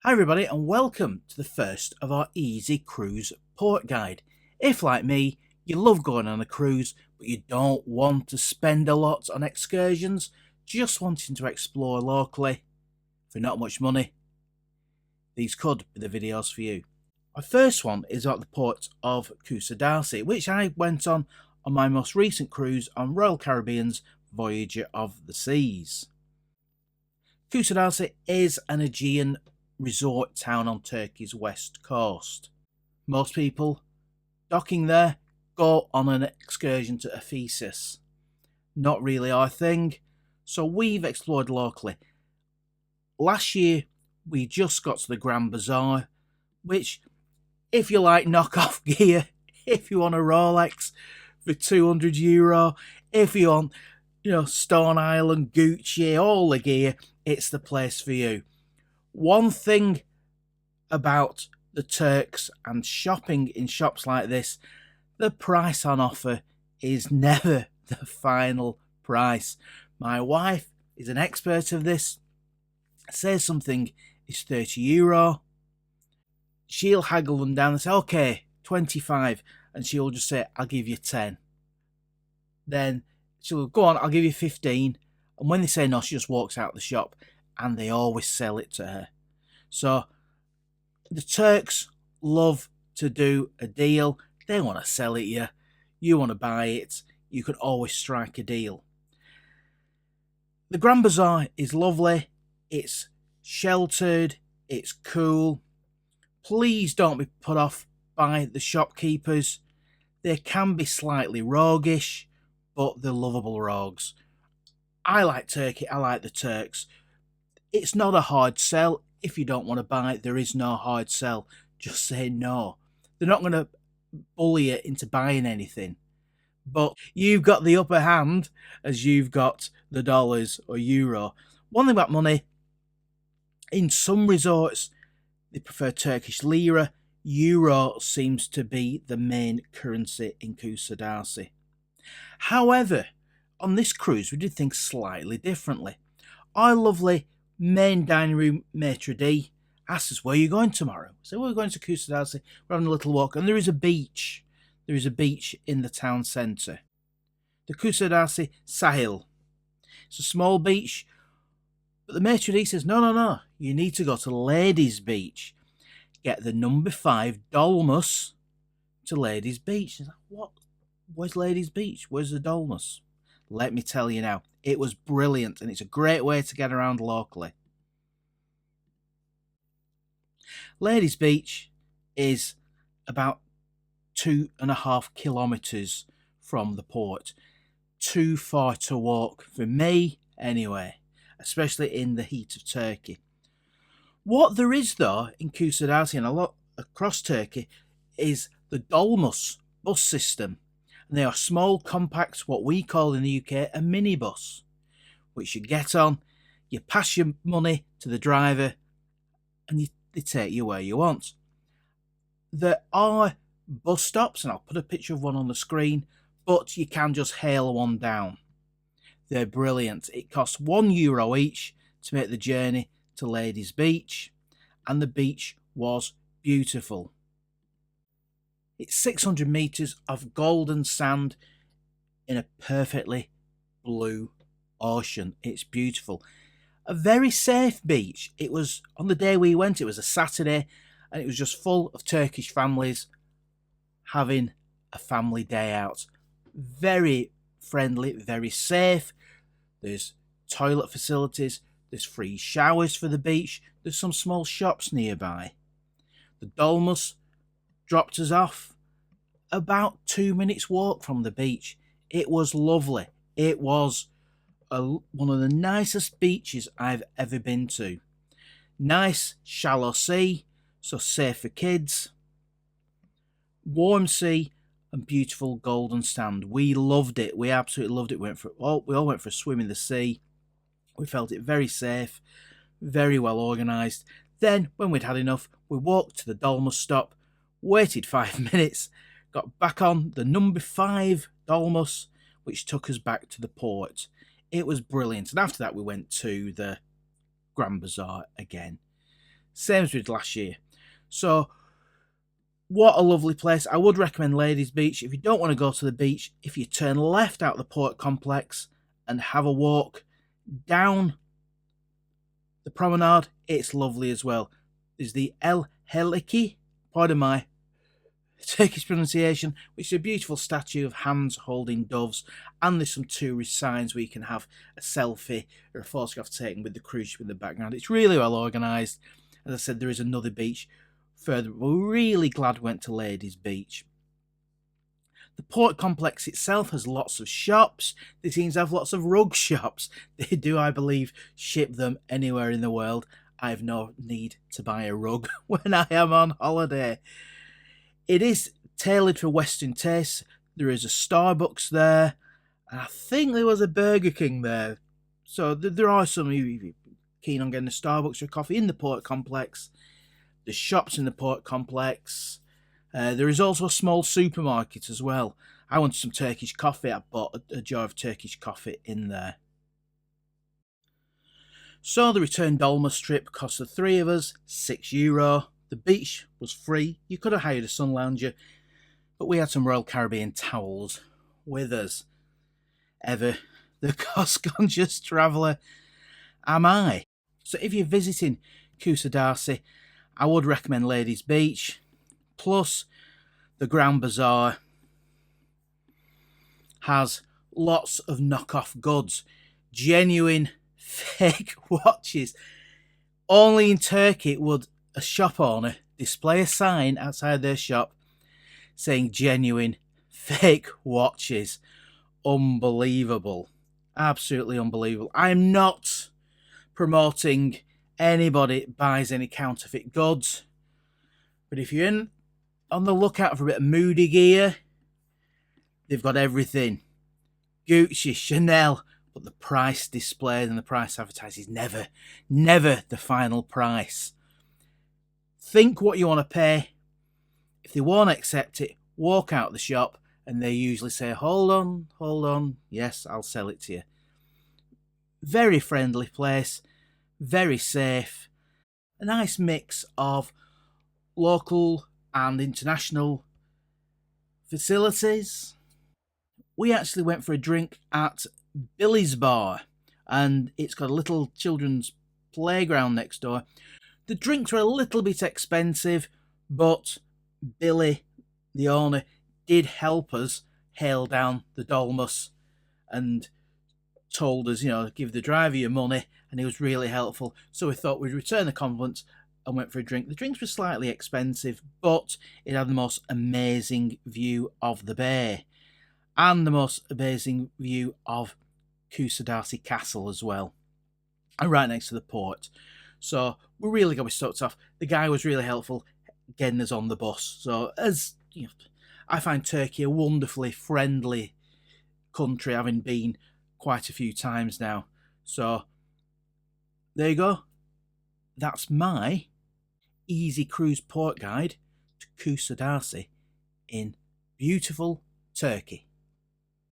Hi everybody and welcome to the first of our Easy Cruise Port Guide. If like me, you love going on a cruise but you don't want to spend a lot on excursions, just wanting to explore locally for not much money, these could be the videos for you. Our first one is at the port of Kusadasi, which I went on my most recent cruise on Royal Caribbean's Voyager of the Seas. Kusadasi is an Aegean resort town on Turkey's west coast. Most people docking there go on an excursion to Ephesus. Not really our thing, so we've explored locally. Last year we just got to the Grand Bazaar, which, if you like knockoff gear, if you want a Rolex for €200, if you want, Stone Island, Gucci, all the gear, it's the place for you. One thing about the Turks and shopping in shops like this, the price on offer is never the final price. My wife is an expert of this. Says something is €30. She'll haggle them down and say, okay, 25, and she'll just say, I'll give you 10. Then she'll go on, I'll give you 15. And when they say no, she just walks out the shop, and they always sell it to her. So the Turks love to do a deal. They want to sell it you. You want to buy it. You can always strike a deal. The Grand Bazaar is lovely. It's sheltered. It's cool. Please don't be put off by the shopkeepers. They can be slightly roguish, but they're lovable rogues. I like Turkey. I like the Turks. It's not a hard sell. If you don't want to buy it, there is no hard sell. Just say no. They're not going to bully you into buying anything. But you've got the upper hand as you've got the dollars or euro. One thing about money, in some resorts, they prefer Turkish Lira. Euro seems to be the main currency in Kusadasi. However, on this cruise, we did things slightly differently. Our lovely main dining room maitre d' asked us, where are you going tomorrow? So we're going to Kusadasi, we're having a little walk, and there is a beach. There is a beach in the town centre. The Kusadasi Sahil. It's a small beach, but the maitre d' says, no, you need to go to Ladies Beach. Get the number 5 Dolmus to Ladies Beach. Like, what? Where's Ladies Beach? Where's the Dolmus? Let me tell you now, it was brilliant, and it's a great way to get around locally. Ladies Beach is about 2.5 kilometres from the port. Too far to walk for me, anyway, especially in the heat of Turkey. What there is, though, in Kusadasi and a lot across Turkey is the Dolmus bus system. And they are small, compact, what we call in the UK a minibus, which you get on, you pass your money to the driver, and they take you where you want. There are bus stops, and I'll put a picture of one on the screen, but you can just hail one down. They're brilliant. It costs €1 each to make the journey to Ladies Beach, and the beach was beautiful. It's 600 metres of golden sand in a perfectly blue ocean. It's beautiful. A very safe beach. It was, on the day we went, it was a Saturday, and it was just full of Turkish families having a family day out. Very friendly, very safe. There's toilet facilities. There's free showers for the beach. There's some small shops nearby. The Dolmus dropped us off about 2 minutes walk from the beach. It was lovely. It was one of the nicest beaches I've ever been to. Nice shallow sea, so safe for kids. Warm sea and beautiful golden sand. We loved it. We absolutely loved it. We all went for a swim in the sea. We felt it very safe, very well organised. Then, when we'd had enough, we walked to the Dolmus stop, waited 5 minutes, got back on the number 5 Dolmus, which took us back to the port. It was brilliant. And after that, we went to the Grand Bazaar again. same as we did last year. So, what a lovely place. I would recommend Ladies Beach. If you don't want to go to the beach, if you turn left out the port complex and have a walk down the promenade, it's lovely as well. There's the El Heliki, pardon my Turkish pronunciation, which is a beautiful statue of hands holding doves, and there's some tourist signs where you can have a selfie or a photograph taken with the cruise ship in the background. It's really well organised. As I said, there is another beach further. We're really glad we went to Ladies Beach. The port complex itself has lots of shops. They seem to have lots of rug shops. They do, I believe, ship them anywhere in the world. I have no need to buy a rug when I am on holiday. It is tailored for Western tastes. There is a Starbucks there. And I think there was a Burger King there. So there are some who are keen on getting a Starbucks or coffee in the port complex. There's shops in the port complex. There is also a small supermarket as well. I wanted some Turkish coffee. I bought a jar of Turkish coffee in there. So the return Dolmus trip cost the three of us €6. The beach was free. You could have hired a sun lounger, but we had some Royal Caribbean towels with us. Ever the cost-conscious traveller am I. So if you're visiting Kusadasi, I would recommend Ladies Beach. Plus, the Grand Bazaar has lots of knockoff goods. Genuine, fake watches. Only in Turkey would a shop owner display a sign outside their shop saying genuine, fake watches. Unbelievable. Absolutely unbelievable. I'm not promoting anybody buys any counterfeit goods, but if you're on the lookout for a bit of moody gear, they've got everything. Gucci, Chanel, but the price displayed and the price advertised is never the final price. Think what you want to pay. If they won't accept it, walk out the shop, and they usually say, hold on, yes, I'll sell it to you. Very friendly place, very safe, a nice mix of local and international facilities. We actually went for a drink at Billy's Bar, and it's got a little children's playground next door. The drinks were a little bit expensive, but Billy, the owner, did help us hail down the Dolmus and told us, give the driver your money, and he was really helpful. So we thought we'd return the compliments and went for a drink. The drinks were slightly expensive, but it had the most amazing view of the bay and the most amazing view of Kusadasi Castle as well, and right next to the port. So we really got stoked off. The guy was really helpful getting us on the bus. So as I find Turkey a wonderfully friendly country, having been quite a few times now. So there you go. That's my easy cruise port guide to Kusadasi in beautiful Turkey.